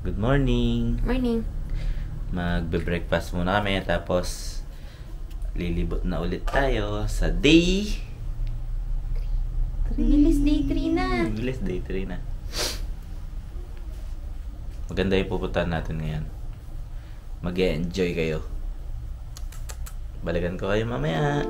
Good morning. Morning. Magbe-breakfast muna kami tapos lilibot na ulit tayo sa day. Bilis day 3 na. Bilis day 3 na. Maganda yung pupuntahan natin ngayon. Mag-e-enjoy kayo. Balikan ko kayo mamaya.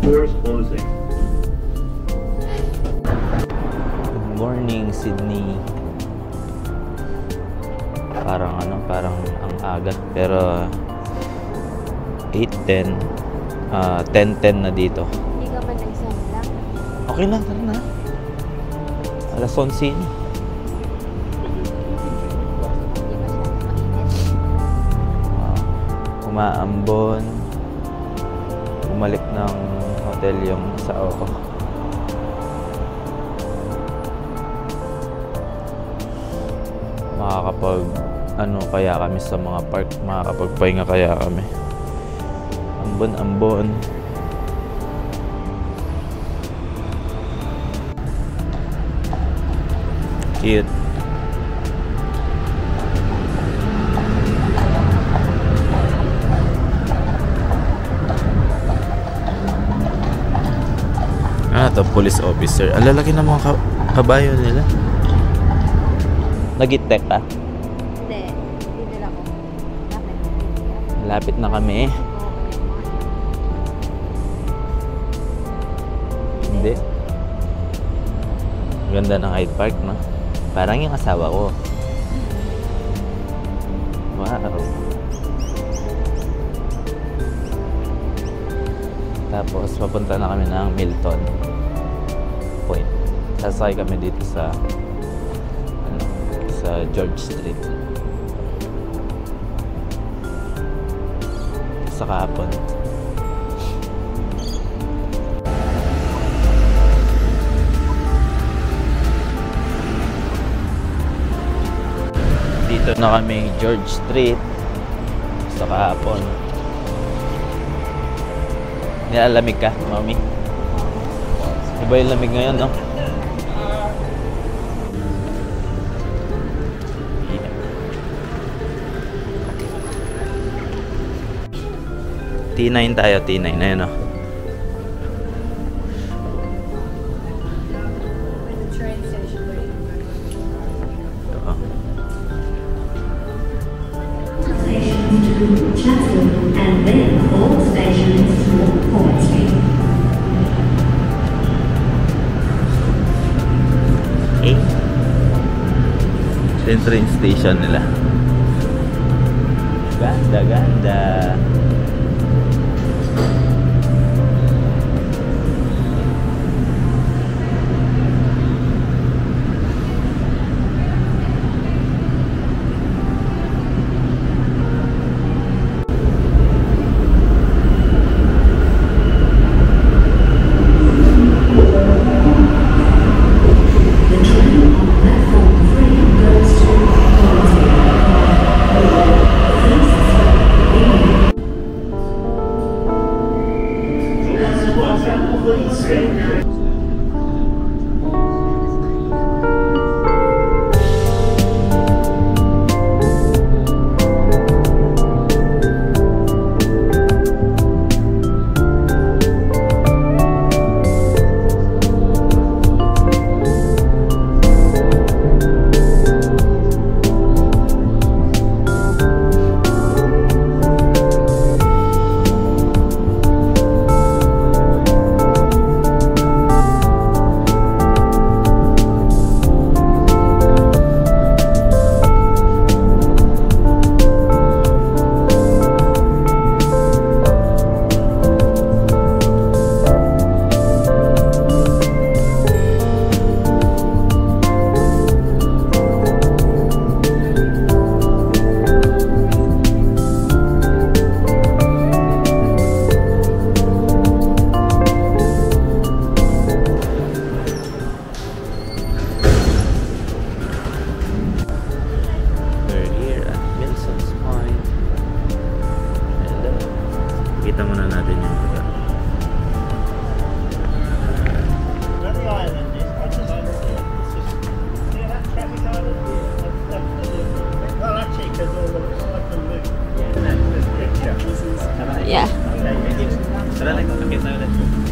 Doors closing. Good morning, Sydney. Parang ang aga. Pero 8:10 10:10 na dito. Hindi ka pa nagsamla. Okay lang, tara na. Alas 11 na. Umaambon. Bumalik ng hotel yung sao ko. Kaya kami sa mga park, makakapagpahinga kaya kami. Ambon. Cute. To police officer. Ang lalaki ng mga kabayo nila. Nag-itek ka? Hindi. Hindi nila ako. Lapit na kami. Hindi. Ganda ng Hyde Park, no? Parang yung asawa ko. Wow. Tapos papunta na kami ng Milton Point. Sasakay kami dito sa George Street. Sa kahapon. Dito na kami George Street sa kahapon. Nilalamig ka, mami? Iba yung lamig ngayon, no? T9 tayo, T9. Ayun, no? Ito. Chatswood and then all stations toward Port Street. Ito yung train station nila. Ganda.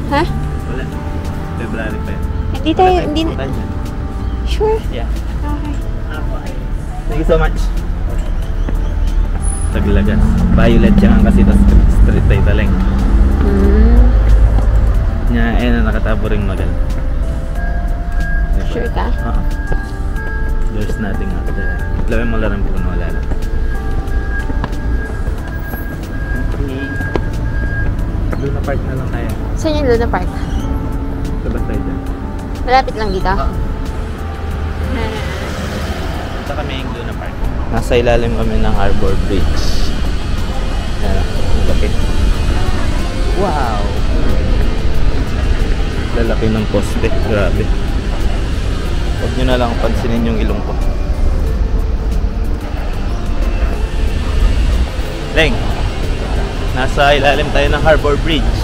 Ha? Wala. February pa yun. Hindi tayo, hindi na. Sure? Yeah. Okay. Thank you so much. Taglagas. Violet siya nga kasi tas street tayo taleng. Nya, na nakatabo ring magal. Sure ka? Oo. There's nothing out there. Lawin mo lang puno, wala lang. Okay. Luna Park na lang tayo. Saan yung Luna Park? Labas tayo dyan. Malapit lang dito? Ito kami yung Luna Park. Nasa ilalim kami ng Harbor Bridge. Ayan, laki. Wow! Lalaki ng poste. Grabe. Huwag nyo na lang pansinin yung ilong ko. Leng! Nasa ilalim tayo ng Harbor Bridge.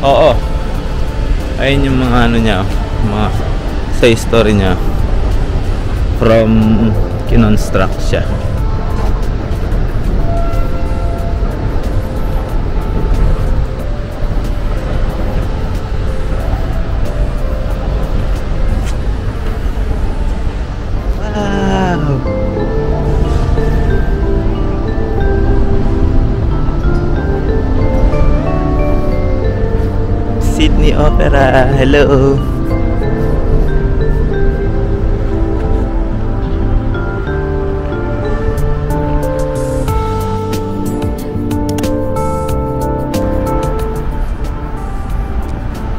Oo. Ayun yung mga ano niya, mga sa history niya from kinonstruct siya. Wow. Sydney Opera. Hello.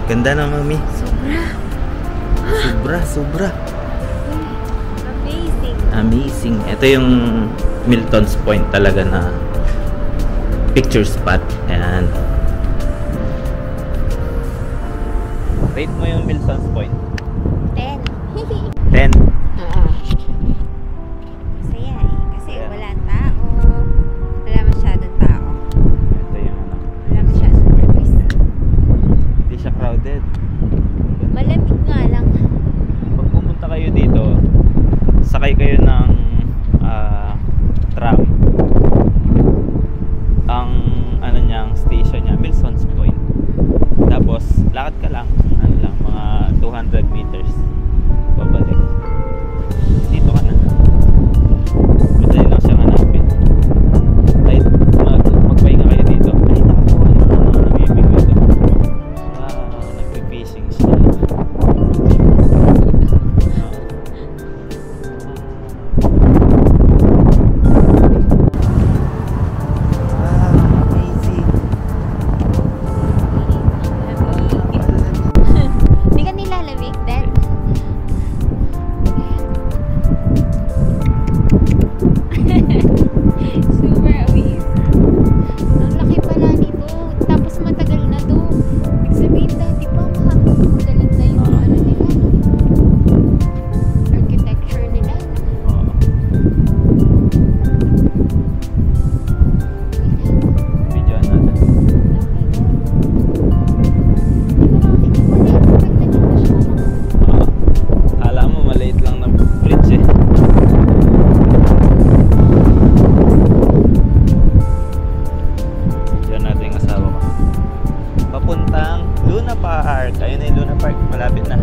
Ganda na, mami. Sobra. Amazing. Amazing. Ito yung Milton's Point talaga na picture spot. Ayan. Rate mo yung Milton's Point. 10. 10. Oo. Masaya eh. Kasi wala tao. Wala masyadong tao. Ito yung ano. Wala masyadong tourist. Hindi siya crowded. Malamig nga lang. Pag pupunta kayo dito, sakay kayo ng tram. Ang ano niyang station niya, Milton's Point. Tapos lakad ka lang, ano lang, mga 200 meters pabalik. Dito ka na. Madali lang siya hanapin. Kahit magpahinga kayo dito. Ay, nakakuha yung ano, namibig ito. Wow, nagpipishing siya. Hindi ka nilalamig, Dad? Super amazing. Ang laki pala nito. Tapos matagal na to. Ibig sabihin, dati pa galing na yung ano nila. Architecture nila. Video natin. Kala mo maliit lang na bridge eh. Video natin yung asawa ko. Papuntang Luna Park. Ayun na yung Luna Park. Malapit na.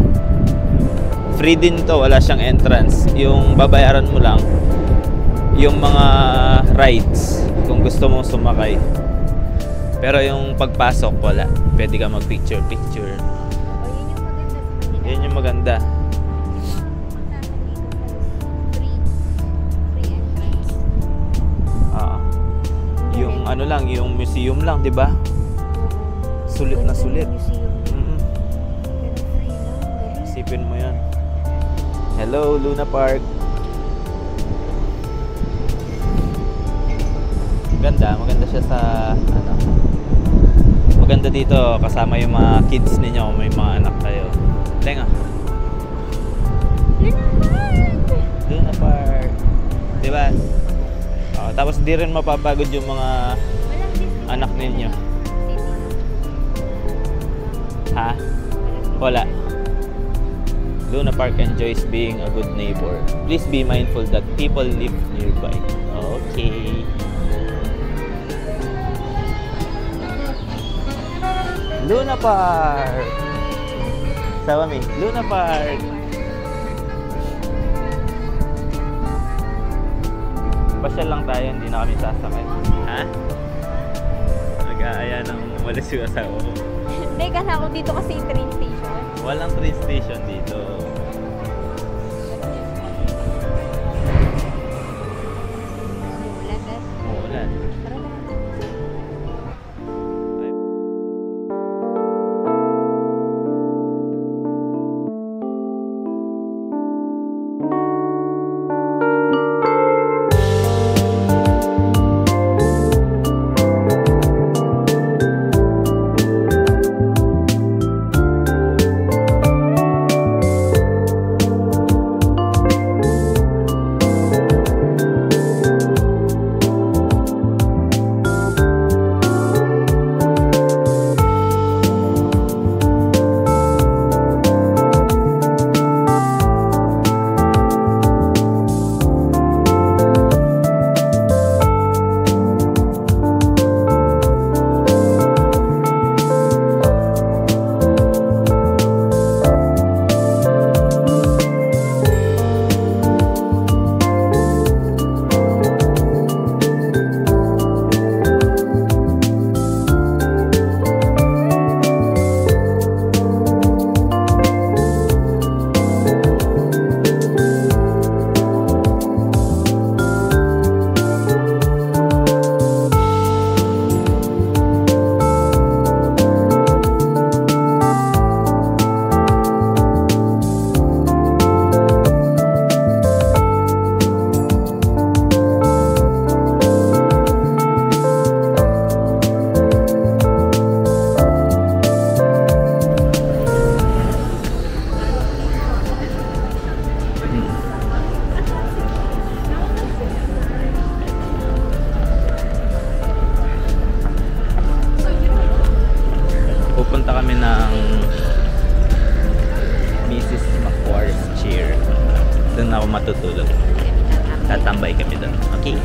Free din to. Wala siyang entrance. Yung babayaran mo lang yung mga rides kung gusto mong sumakay. Pero yung pagpasok wala. Pwede ka mag picture. Yun yung maganda. Free entrance. Yung ano lang, yung museum lang, 'di ba? Sulit na sulit. Isipin mo 'yan. Hello, Luna Park. Maganda siya sa ano. Maganda dito kasama yung mga kids ninyo kung may mga anak kayo. Tenga. Luna Park. 'Di ba? Tapos di rin mapapagod yung mga anak ninyo. Ha? Wala. Luna Park enjoys being a good neighbor. Please be mindful that people live nearby. Okay. Luna Park! Sama mi, Luna Park! Pasyal lang tayo, hindi na kami sasakay. Ha? Nag-aaya nang umalis yung asawa ko. Hindi, kasi ako dito kasi yung train station. Walang train station dito. Umuulan, Dad. Umuulan. Tara na. Pupunta kami ng Mrs. Macquarie's Chair. Doon ako matutulog. Tatambay kami doon. Okay.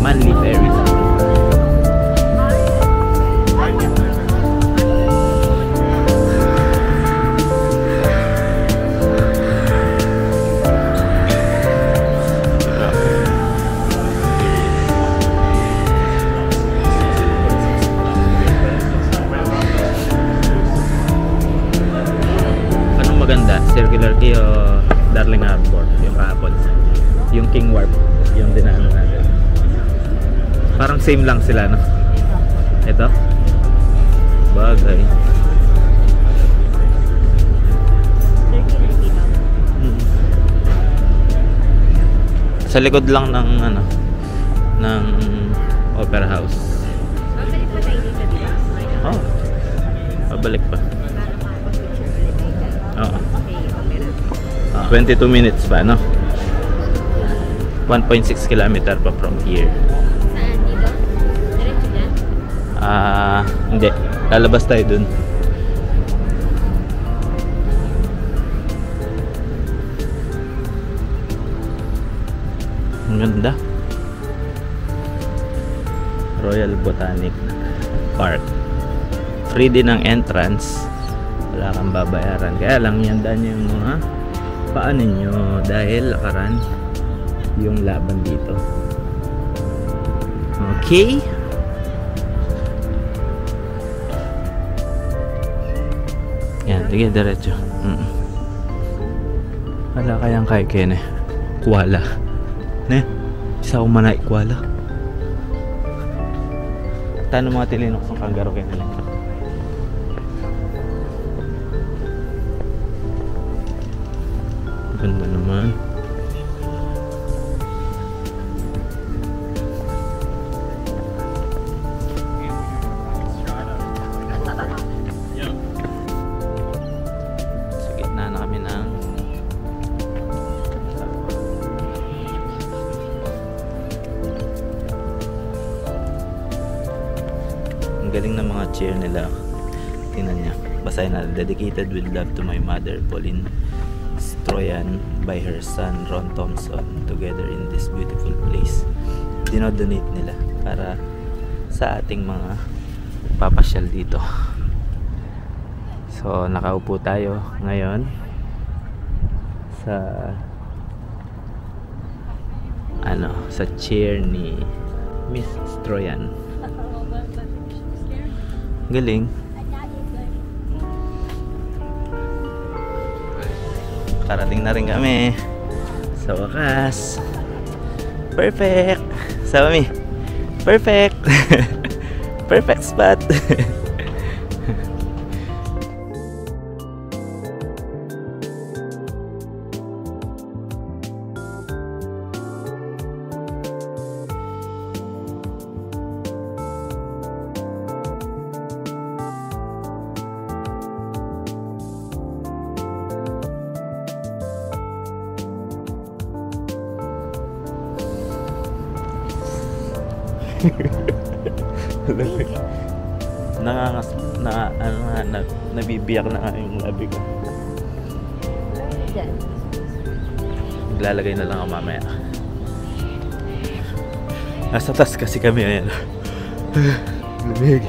Manly Ferry. Anong maganda? Circular Quay o Darling Harbour? Yung kahapon. Yung King Wharf. Yung dinaanan natin. Parang same lang sila, no? Ito. Bagay. Sa likod lang ng ano, ng Opera House. Babalik pa tayo dito, di ba? Oh. Pabalik pa. Oo. 22 minutes pa, no? 1.6 kilometer pa from here. Saan? Dito? Diretso dyan? Hindi. Lalabas tayo dun. Ang ganda. Royal Botanic Park. Free din ang entrance. Wala kang babayaran. Kaya lang yan daan yung mga paan ninyo dahil lakaran yung laban dito. Okay. Yan, sige, diretso. Wala kayang kay Kene. Kuwala. Ne? Isa ko manay kuwala. Tanong mga tilinok sa kanggaro Kene lang. Ganda naman. Sa gitna na kami ng Galing ng mga chair nila. Tingnan niya. Basahin natin. Dedicated with love to my mother, Pauline Stroyan, by her son, Ron Thompson, together in this beautiful place. Dinodonate nila para sa ating mga papasyal dito. So, nakaupo tayo ngayon sa sa chair ni Miss Stroyan. Galing. Karating na rin kami sa wakas. Perfect. Sabi, perfect. Perfect spot. Nabibiyak na nga yung labi ko. Maglalagay na lang ako mamaya. Nasa taas kasi kami, ayan. Lumig.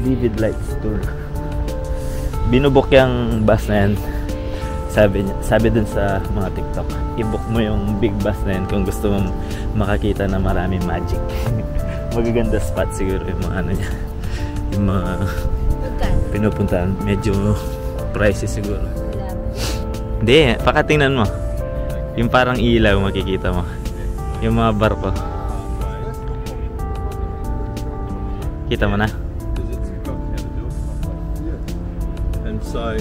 Vivid Lights Tour. Binubok yung bus na yan. Sabi dun sa mga TikTok, i-book mo yung big bus na yan kung gusto mong makakita na maraming magic. Magaganda spot siguro yung mga niya. Yung mga pinupuntahan. Medyo pricey siguro. Hindi, pakatingnan mo. Yung parang ilaw makikita mo. Yung mga barko. Kita mo na? And so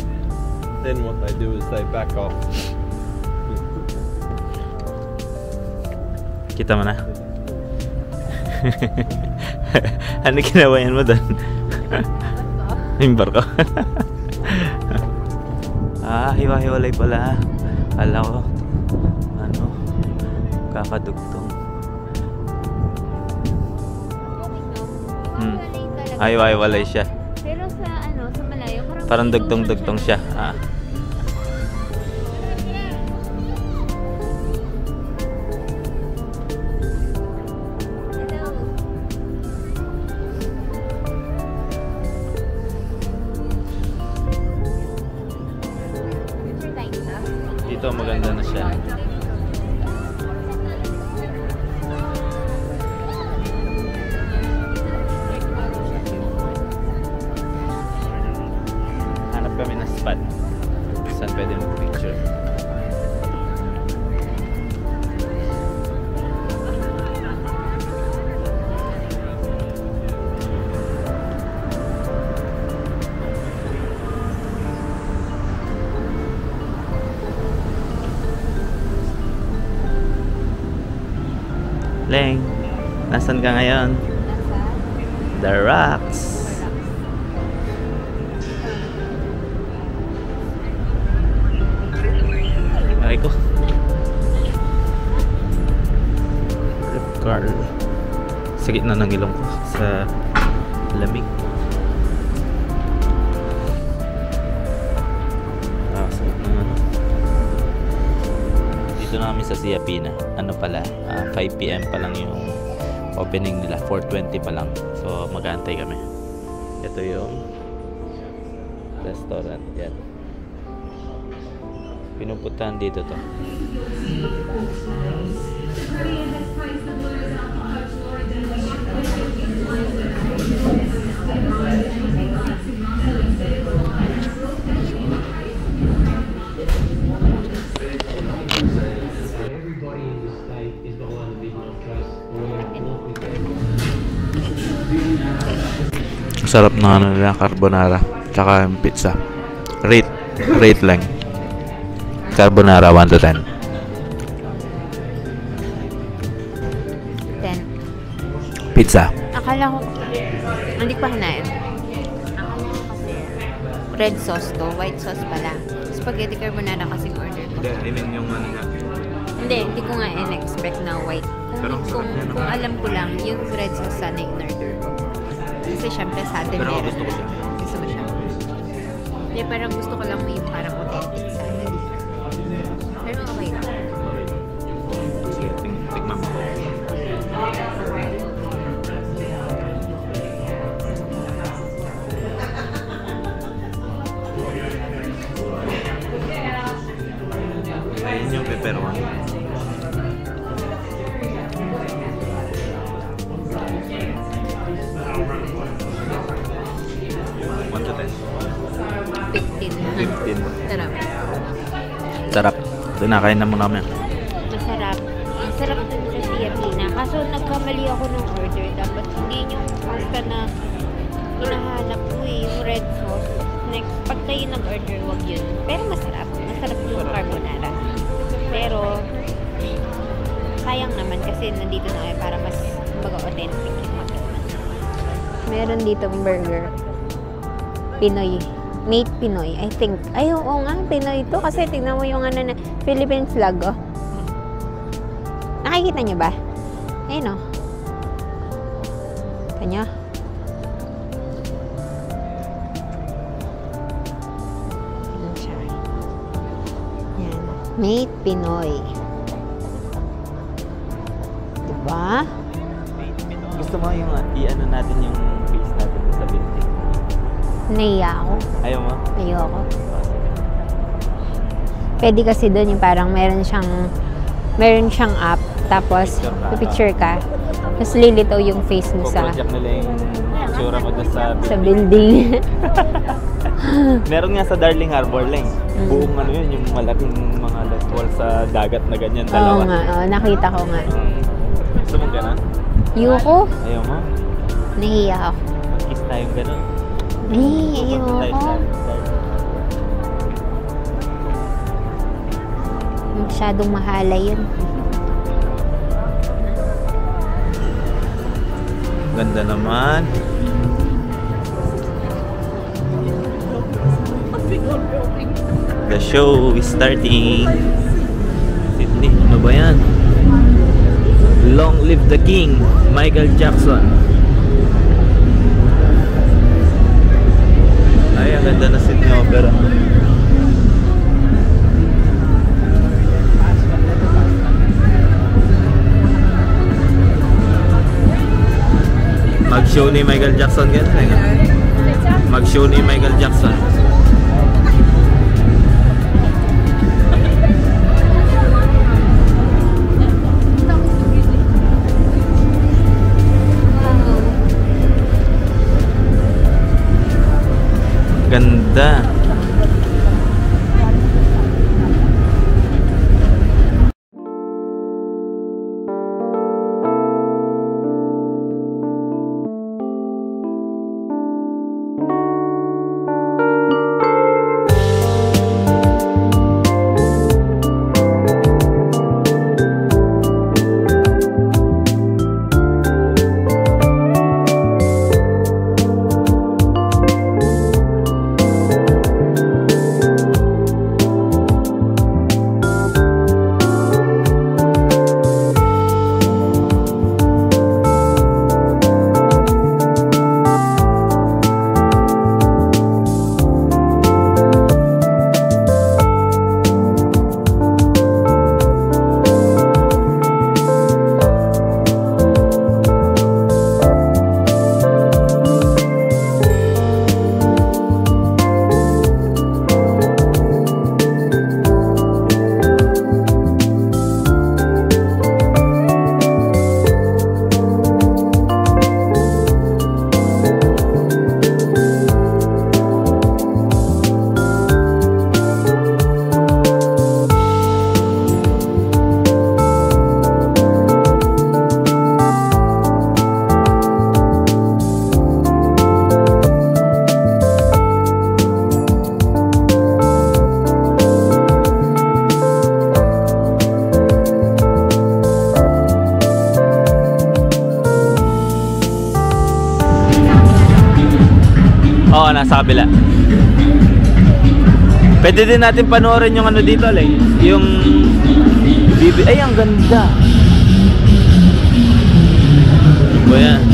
then what they do is they back off. Kita mo na? Ano ginawayan mo doon? Yung barko. Hiwa-hiwalay pala. Kala ko kakadugtong. Hiwa-hiwalay siya. Pero sa sa malayo parang dugtong-dugtong siya. Dito maganda na siya. Hanap kami ng spot saan pwede mag-picture. Leng, nasan ka ngayon? The Rocks. Ay ko. Rip car. Sa gitna ng ilong ko. Sa lamig. Dito na kami sa Siapina. Ano pala, 5 PM pa lang yung opening nila, 4:20 pa lang. So mag-aantay kami. Ito yung restaurant. Yan. Pinupuntahan dito to. Sarap na nila carbonara tsaka yung pizza. Rate lang. Carbonara 1 to 10. 10. Pizza. Akala ko hindi ko hinain. Akala ko kasi red sauce to, white sauce pala. Spaghetti carbonara kasi order ko. I mean yung ano nga. Hindi ko nga in-expect na white Pero ang sarap niya, no? Kung alam ko lang, yung red sauce sana yung in-order ko. Kasi syempre sa atin Pero meron. gusto ko siya. Gusto mo siya? Hindi, parang gusto ko lang yung parang authentic sa akin. Pero okay lang. Sige, tignan mo. Ayun yung pepperoni. One to 10. 15. 15. Sarap. Sarap. Ito na, kain na muna kami. Masarap. Ang sarap dun sa Tia Tina. Kaso nagkamali ako ng order. Dapat hindi yung pasta na hinahanap ko yung red sauce. Next, pag kayo nag-order, wag yun. Pero masarap. Masarap yung carbonara. Pero, sayang naman kasi nandito na kayo para mas authentic yung matikman. Meron ditong burger. Pinoy. Made Pinoy, I think. Ay, oo nga, Pinoy ito. Kasi tignan mo yung ano na Philippine flag, oh. Nakikita niyo ba? Ayun, oh. Kanya. Ayan siya. Yan. Made Pinoy. Diba? Gusto mo yung i-ano natin yung face natin sa building? Naiya ako. Ayaw mo? Ayoko. Pwede kasi doon yung parang meron siyang app, tapos picture ka, tapos lilitaw yung face mo sa Project nila yung itsura mo doon sa building. Meron nga sa Darling Harbor Lane. Buong ano yun, yung malaking mga wall sa dagat na ganyan, Oo dalawa. nga, nakita ko nga. Gusto mo gano'n? Ayoko. Ayaw mo? Nahiya ako. Mag-kiss tayong gano'n. Ayoko. Masyadong mahala yun. Ganda naman. The show is starting. Sydney, ano ba yan? Long live the king, Michael Jackson. Ay, ang ganda na Sydney Opera. Mag-show ni Michael Jackson ganun. Mag-show ni Michael Jackson. Ganda. Oo, nasa kabila. Pwede din natin panoorin yung ano dito, like, yung ay, ang ganda. So yan.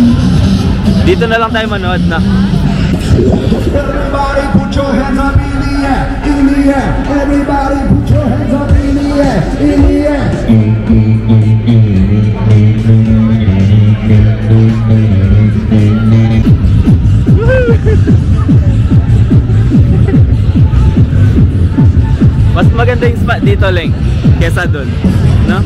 Dito na lang tayo manood na. Everybody put your hands up in the air, in the air. Everybody put your hands up in the air, in the air. Mas maganda yung spot dito, Leng, kesa dun, no?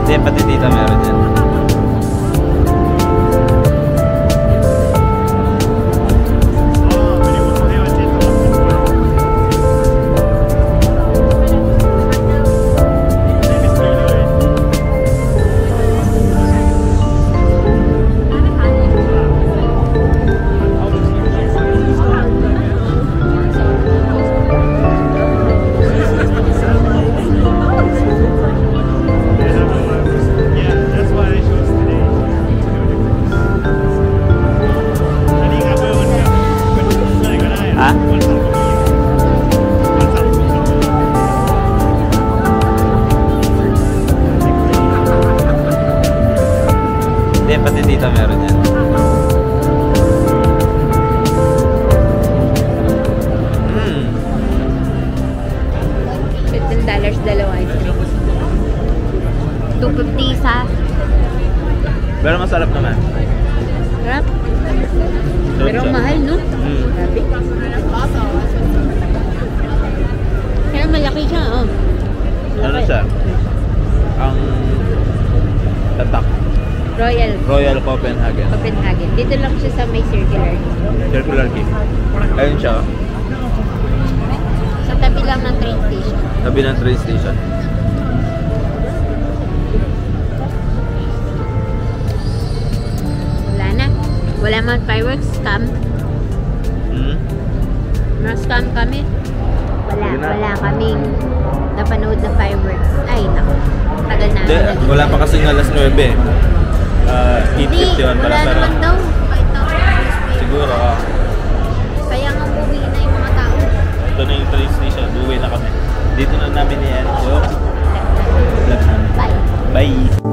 Hindi, pati dito meron yan. Ha? Hindi, pati dito meron yan. $15 dalawa ice cream. 250 isa. Pero masarap naman. Sarap. Pero ang mahal, no? Grabe. Pero malaki siya, oh. Ano siya? Ang tatak. Royal Copenhagen. Copenhagen. Dito lang siya sa may Circular cave. Ayun siya. Sa tabi lang ng train station. Tabi ng train station. Wala na. Wala man fireworks. Scam. Na-scam kami. Wala kaming napanood na fireworks. Ay, naku. Tagal na. Hindi, wala pa kasi ng alas 9 eh. 8:50 yun. Wala naman daw. Kahit na Siguro, kaya nga umuwi na yung mga tao. ito na yung train station. Buwi na kami. Dito na namin yan. So, vlog namin. Bye. Bye!